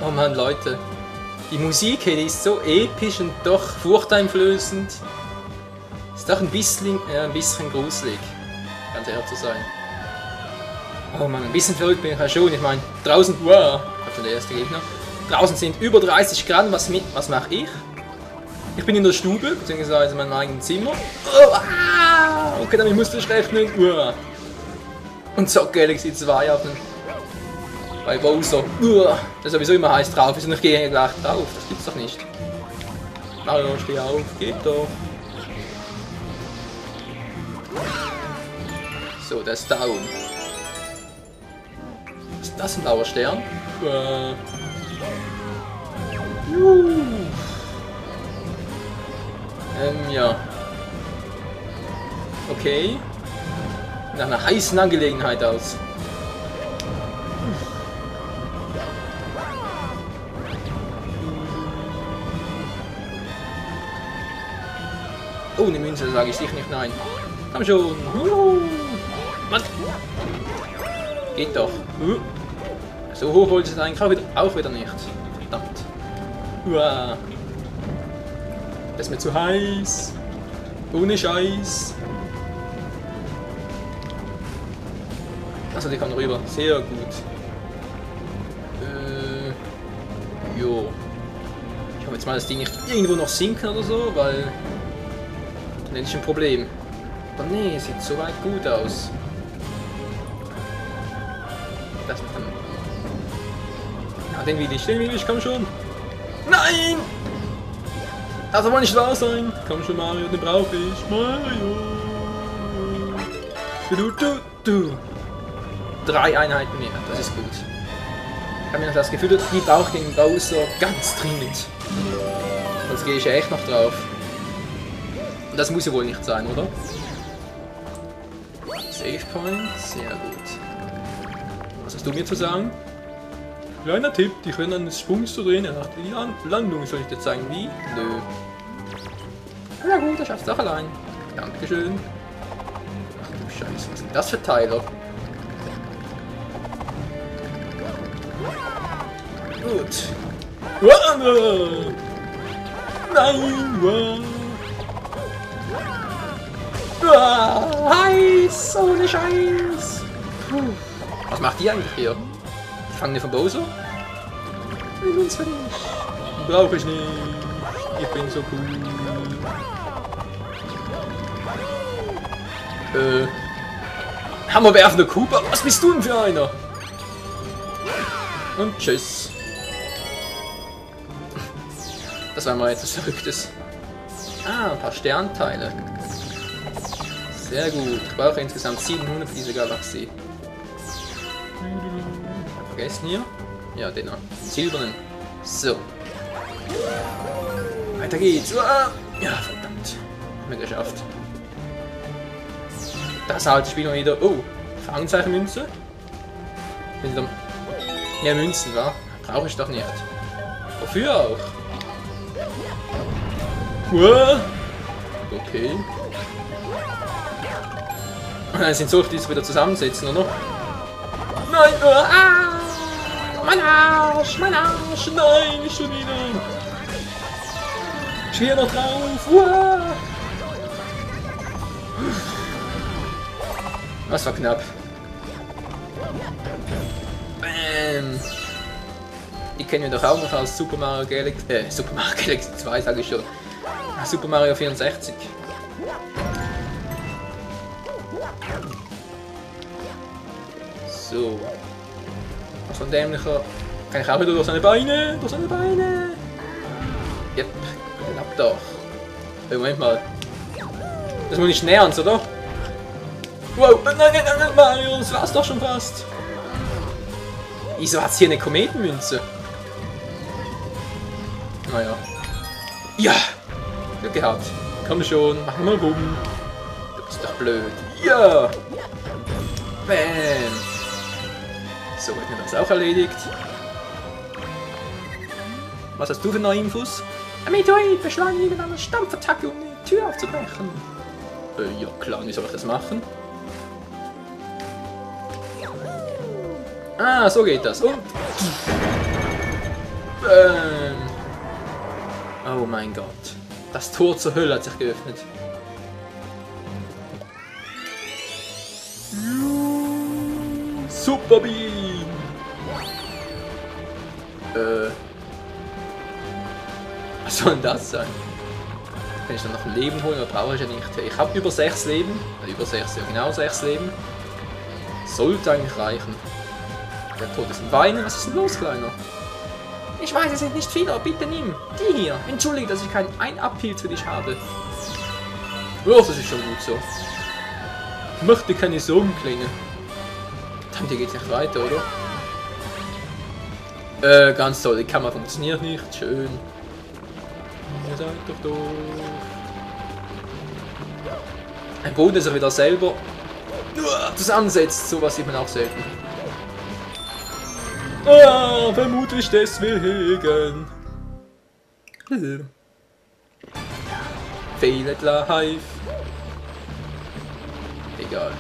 Oh Mann, Leute. Die Musik hier, die ist so episch und doch furchteinflößend. Ist doch ein bisschen gruselig, ganz ehrlich zu sein. Oh Mann, ein bisschen verrückt bin ich ja schon. Ich meine, draußen, wow, kommt schon der erste Gegner. Draußen sind über 30 Grad. Was mache ich? Ich bin in der Stube, beziehungsweise in meinem eigenen Zimmer. Oh, ah, okay, damit musst du rechnen. Wow. Und so Galaxy 2 auf den... bei Bowser. Das ist sowieso immer heiß drauf ist und ich gehe gleich drauf. Das gibt's doch nicht. Mario, steh auf, geht doch. So, der ist down. Ist das ein blauer Stern? Ja. Okay. Nach einer heißen Angelegenheit aus. Oh, eine Münze, sage ich sicher nicht nein. Komm schon. Mann. Geht doch. So hoch wollte es eigentlich auch wieder nicht. Verdammt. Uah. Das ist mir zu heiß. Ohne Scheiß. Also die kann rüber. Sehr gut. Jo. Ich hoffe jetzt mal, dass die nicht irgendwo noch sinken oder so, weil... dann hätte ich ein Problem. Aber nee, sieht soweit gut aus. Das dann... ja, den will ich, komm schon. Nein! Das soll nicht wahr sein. Komm schon, Mario, den brauche ich. Mario. Du. 3 Einheiten mehr, das ist gut. Ich habe mir noch das Gefühl, die braucht den Bowser ganz dringend. Sonst gehe ich ja echt noch drauf. Und das muss ja wohl nicht sein, oder? Save Point, sehr gut. Was hast du mir zu sagen? Kleiner Tipp, die können eines Sprungs zu drehen, nach der Landung. Soll ich dir zeigen, wie? Nö. Ja gut, das schaffst du auch allein. Dankeschön. Ach du Scheiße, was sind das für Teile? Gut. Nein! Heiß! Ohne Scheiß! Puh. Was macht die eigentlich hier? Gefangene von Bowser? Ich will's für dich. Brauche ich nicht. Ich bin so cool. Hammerwerfender Cooper? Was bist du denn für einer? Und tschüss. Das war mal etwas Verrücktes. Ah, ein paar Sternteile. Sehr gut. Ich brauche insgesamt 700 für diese Galaxie. Vergessen hier? Ja, den noch. Silbernen. So. Weiter geht's. Ja, verdammt. Haben wir geschafft. Das alte Spiel wieder. Oh, Fragezeichen-Münze. Ja, Münzen, wa? Brauche ich doch nicht. Wofür auch? Okay. Dann sind solche, die es wieder zusammensetzen, oder? Nein! Mein Arsch! Mein Arsch! Nein, nicht schon wieder! Ich stehe noch drauf! Das war knapp. Bam! Die kennen wir doch auch noch aus Super Mario Galaxy 2, sage ich schon. Super Mario 64. So. Was ein dämlicher. Kann ich auch wieder durch seine Beine? Durch seine Beine! Yep, klappt doch. Hey, Moment mal. Das muss nicht nähern, oder? Wow, nein, Mario, das war's doch schon fast. Wieso hat's hier eine Kometenmünze? Naja. Ja! Glück gehabt. Komm schon, mach mal rum. Du bist doch blöd. Ja! Bam! So, hat mir das auch erledigt. Was hast du für neue Infos? Ein Meteorit beschleunigt mit einer Stampfattacke, um die Tür aufzubrechen. Ja klar, wie soll ich das machen? Ah, so geht das. Und... Oh mein Gott. Das Tor zur Hölle hat sich geöffnet. Super Beam! Was soll denn das sein? Kann ich dann noch ein Leben holen oder brauche ich ja nicht? Ich habe über 6 Leben. Über 6, ja genau 6 Leben. Sollte eigentlich reichen. Der Tod ist ein Weinen. Was ist denn los, Kleiner? Ich weiß, es sind nicht viele, aber bitte nimm. Die hier. Entschuldige, dass ich kein Up-Heal für dich habe. Oh, das ist schon gut so. Mach dir keine Sorgen, Kleine. Dann, hier geht's nicht weiter, oder? Ganz toll. Die Kamera funktioniert nicht. Schön. Ihr seid doch doof. Ein Boden ist er wieder selber zusammensetzt. Sowas sieht man auch selten. Ah, vermutlich deswegen. Fehlet live. Egal.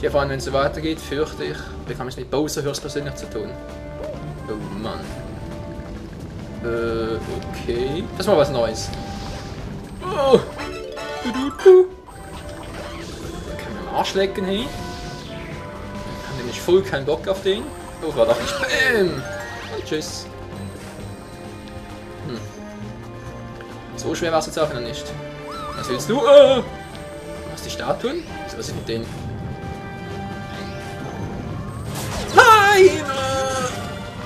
Ja, vor allem wenn es so weitergeht, fürchte ich, bekam ich mit Bowser höchstpersönlich zu tun. Oh Mann. Okay. Das ist mal was Neues. Oh! Kann man am Arsch lecken, hey? Ich habe nämlich voll keinen Bock auf den. Oh, war doch nicht. Bäm! Und tschüss. So schwer war es jetzt auch noch nicht. Was willst du? Was die Statuen? Was ist mit denen? Nein!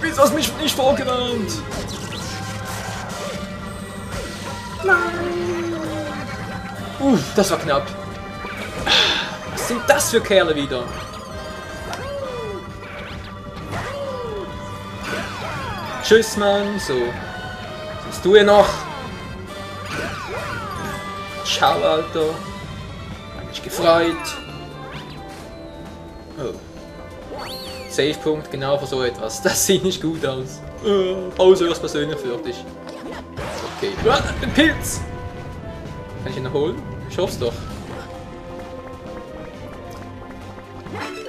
Wieso hast du mich nicht vorgewarnt? Nein! Das war knapp. Was sind das für Kerle wieder? Tschüss, Mann. So. Sitzt du hier noch? Ciao, Alter. Hab mich gefreut. Oh. Safe-Punkt, genau für so etwas. Das sieht nicht gut aus. Außer was persönlich für dich. Okay. Ein Pilz! Kann ich ihn noch holen? Ich hoffe es doch.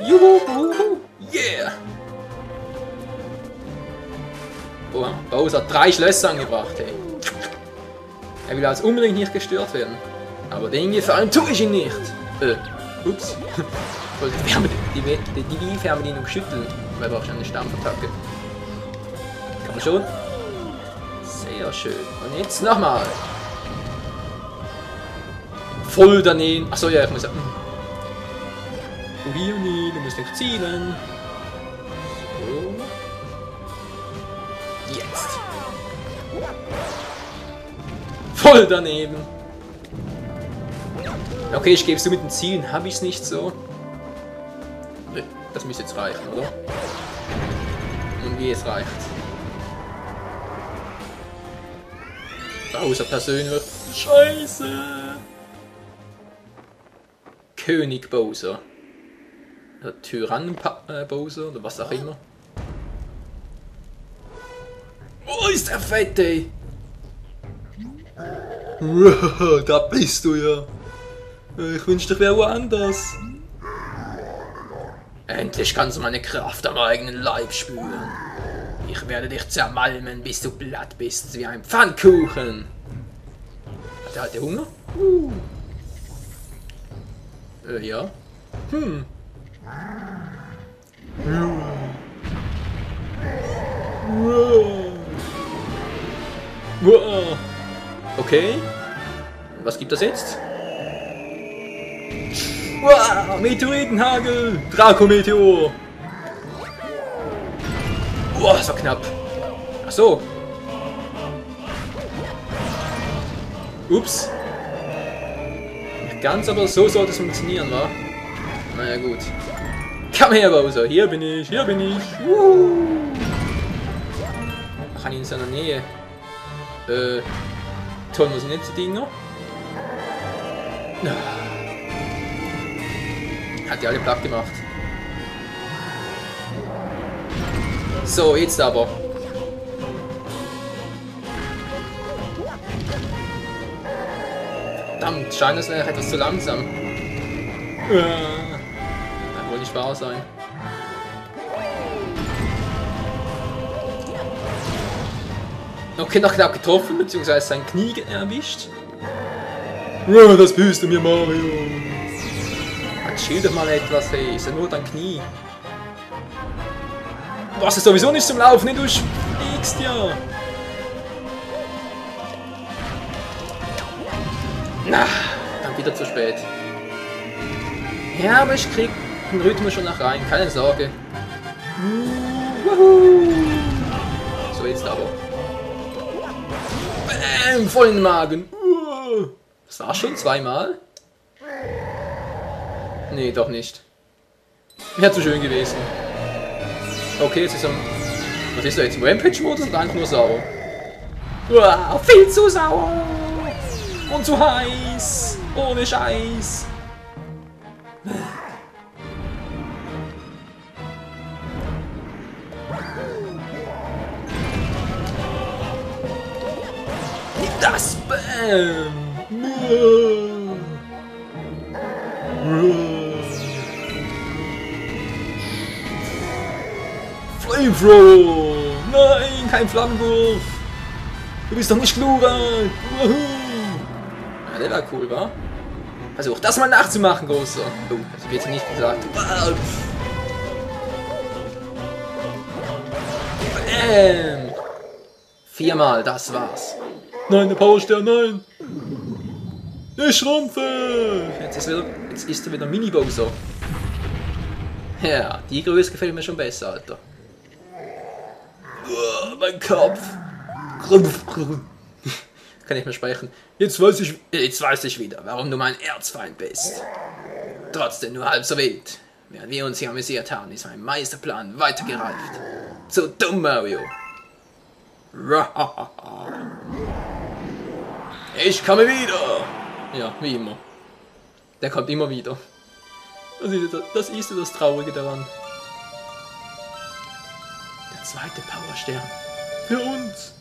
Juhu! Yeah! Oh, Bowser hat 3 Schlösser angebracht, hey. Er will also unbedingt nicht gestört werden. Aber den gefallen tue ich ihn nicht. Ups. Ich wollte die Wii-Fernbedienung schütteln. Weil wir auch schon eine Stampfattacke. Kann man schon? Sehr schön. Und jetzt nochmal. Voll daneben. Achso, ja, ich muss ja. Urioni, du musst nicht zielen. So. Jetzt. Voll daneben. Okay, ich gebe es so mit den Zielen. Habe ich es nicht so? Das müsste jetzt reichen, oder? Und wie es reicht. Bowser persönlich. Scheiße! König Bowser. Oder Tyrannen Bowser oder was auch immer. Wo ist der Fette? Da bist du ja. Ich wünschte, ich wäre woanders. Endlich kannst du meine Kraft am eigenen Leib spüren. Ich werde dich zermalmen, bis du platt bist wie ein Pfannkuchen. Hat der Hunger? Ja. Okay. Was gibt das jetzt? Wow, Meteoritenhagel! Draco-Meteor! Boah, das war knapp. Ach so. Ups. Nicht ganz, aber so sollte es funktionieren, wa? Naja, gut. Komm her, Bowser. Hier bin ich, hier bin ich. Ach, in seiner Nähe. Toll, was sind jetzt die Dinger? Hat die alle platt gemacht. So, jetzt aber. Verdammt, scheint das wäre etwas zu langsam. Kann wohl nicht wahr sein. Okay, noch knapp getroffen, beziehungsweise sein Knie erwischt. Ja, das bist du mir, Mario. Chill doch mal etwas, hey, ist ja nur dein Knie. Du hast es sowieso nicht zum Laufen, du fliegst ja. Na, dann wieder zu spät. Ja, aber ich krieg den Rhythmus schon noch rein, keine Sorge. So, jetzt aber. Bäm, voll in den Magen. Das war schon zweimal? Nee, doch nicht. Wäre zu schön gewesen. Okay, jetzt ist er... Was ist da jetzt? Rampage-Modus oder einfach nur sauer? Uah, viel zu sauer! Und zu heiß! Ohne Scheiß! Das Bam! Flamethrower! Nein, kein Flammenwurf! Du bist doch nicht Glurak! Ja, der war cool, wa? Versuch das mal nachzumachen, Großer! Oh, das wird nicht gesagt. Bam! 4-mal, das war's. Nein, der Powerstern, nein! Ich schrumpfe! Jetzt ist er wieder Mini-Bowser. Ja, die Größe gefällt mir schon besser, Alter. Mein Kopf! Kann ich mehr sprechen. Jetzt weiß ich wieder, warum du mein Erzfeind bist. Trotzdem nur halb so wild. Während wir uns hier amüsiert haben, ist mein Meisterplan weitergereift. So dumm, Mario. Ich komme wieder! Ja, wie immer. Der kommt immer wieder. Das ist das Traurige daran. Der zweite Powerstern. Für uns!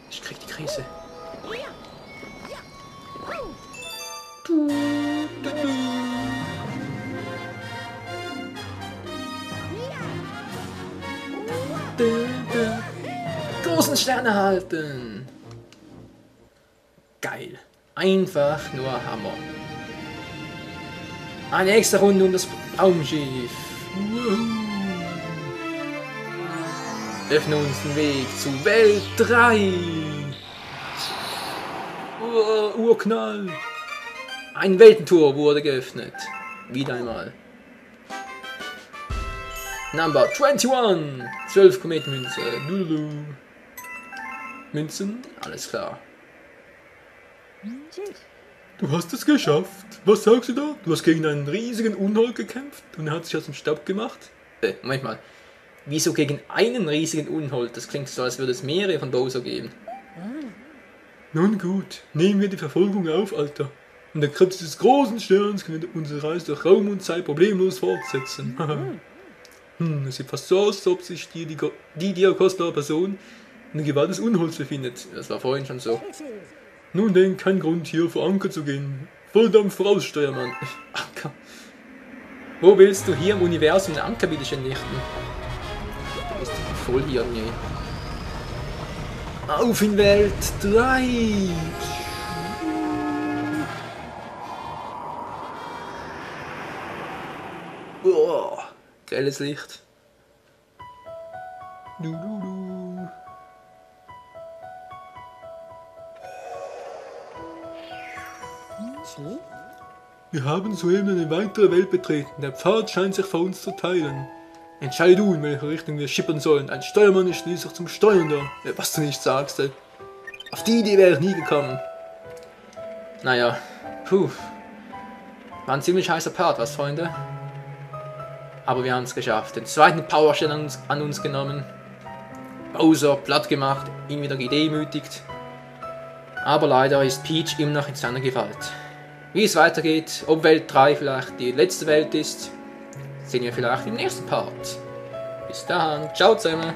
Ich krieg die Krise. Großen Stern erhalten! Geil. Einfach nur Hammer. Eine extra Runde um das Raumschiff. Öffne uns den Weg zu Welt 3. Urknall. Ein Weltentor wurde geöffnet. Wieder einmal. Number 21. 12 Kometmünze. Münzen, alles klar. Du hast es geschafft. Was sagst du da? Du hast gegen einen riesigen Unhold gekämpft und er hat sich aus dem Staub gemacht? Moment mal. Wieso gegen einen riesigen Unhold? Das klingt so, als würde es mehrere von Bowser geben. Nun gut, nehmen wir die Verfolgung auf, Alter. Und der Kraft des großen Sterns können wir unsere Reise durch Raum und Zeit problemlos fortsetzen. Es sieht fast so aus, als ob sich die dir kostbare Person in der Gewalt des Unholds befindet. Das war vorhin schon so. Nun denn, kein Grund hier vor Anker zu gehen. Volldampf voraus, Steuermann. Anker. Wo willst du hier im Universum den Anker wieder nichten? Du bist voll hier, nee. Auf in Welt 3! Oh, grelles Licht. Wir haben soeben eine weitere Welt betreten. Der Pfad scheint sich vor uns zu teilen. Entscheide du, in welche Richtung wir schippern sollen. Ein Steuermann ist schließlich zum Steuern da. Was du nicht sagst, ey. Auf die Idee wäre ich nie gekommen. Naja, war ein ziemlich heißer Part, was, Freunde? Aber wir haben es geschafft. Den zweiten Powerstern an uns genommen. Bowser platt gemacht, ihn wieder gedemütigt. Aber leider ist Peach immer noch in seiner Gewalt. Wie es weitergeht, ob Welt 3 vielleicht die letzte Welt ist, sehen wir vielleicht im nächsten Part. Bis dann, ciao zusammen!